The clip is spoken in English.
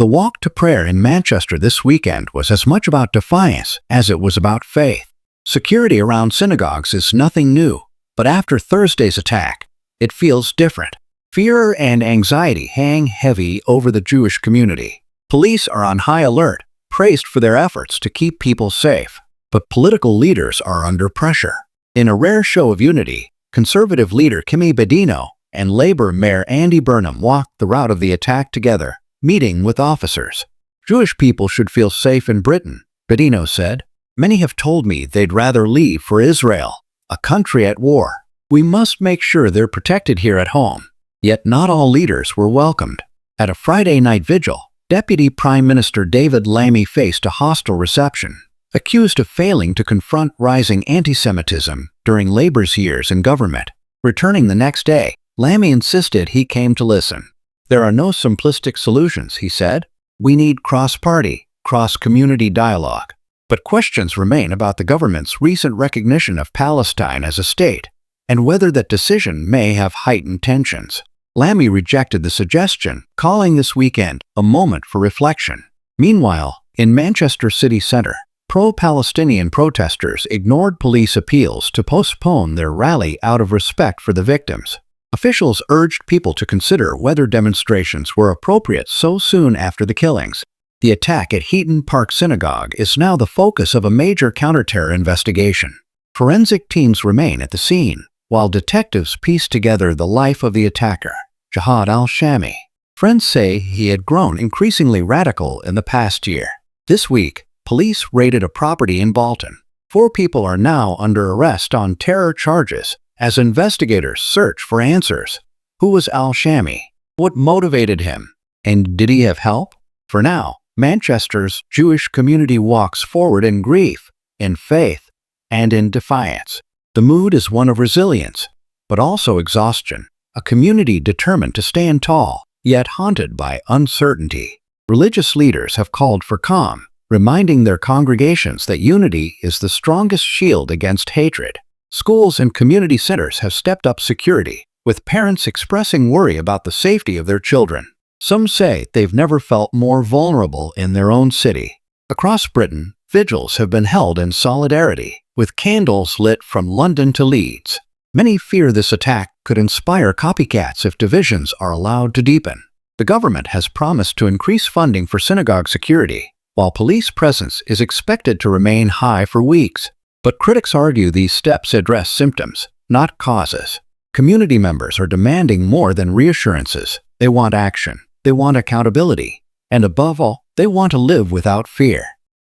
The walk to prayer in Manchester this weekend was as much about defiance as it was about faith. Security around synagogues is nothing new, but after Thursday's attack, it feels different. Fear and anxiety hang heavy over the Jewish community. Police are on high alert, praised for their efforts to keep people safe. But political leaders are under pressure. In a rare show of unity, Conservative leader Kimi Badino and Labour Mayor Andy Burnham walked the route of the attack together, meeting with officers. Jewish people should feel safe in Britain, Badino said. Many have told me they'd rather leave for Israel, a country at war. We must make sure they're protected here at home. Yet not all leaders were welcomed. At a Friday night vigil, Deputy Prime Minister David Lammy faced a hostile reception, accused of failing to confront rising antisemitism during Labour's years in government. Returning the next day, Lammy insisted he came to listen. There are no simplistic solutions, he said. We need cross-party, cross-community dialogue. But questions remain about the government's recent recognition of Palestine as a state, and whether that decision may have heightened tensions. Lammy rejected the suggestion, calling this weekend a moment for reflection. Meanwhile, in Manchester city centre, pro-Palestinian protesters ignored police appeals to postpone their rally out of respect for the victims. Officials urged people to consider whether demonstrations were appropriate so soon after the killings. The attack at Heaton Park Synagogue is now the focus of a major counterterror investigation. Forensic teams remain at the scene, while detectives piece together the life of the attacker, Jihad al-Shami. Friends say he had grown increasingly radical in the past year. This week, police raided a property in Bolton. 4 people are now under arrest on terror charges as investigators search for answers. Who was al-Shami? What motivated him? And did he have help? For now, Manchester's Jewish community walks forward in grief, in faith, and in defiance. The mood is one of resilience, but also exhaustion, a community determined to stand tall, yet haunted by uncertainty. Religious leaders have called for calm, reminding their congregations that unity is the strongest shield against hatred. Schools and community centers have stepped up security, with parents expressing worry about the safety of their children. Some say they've never felt more vulnerable in their own city. Across Britain, vigils have been held in solidarity, with candles lit from London to Leeds. Many fear this attack could inspire copycats if divisions are allowed to deepen. The government has promised to increase funding for synagogue security, while police presence is expected to remain high for weeks. But critics argue these steps address symptoms, not causes. Community members are demanding more than reassurances. They want action, they want accountability, and above all, they want to live without fear.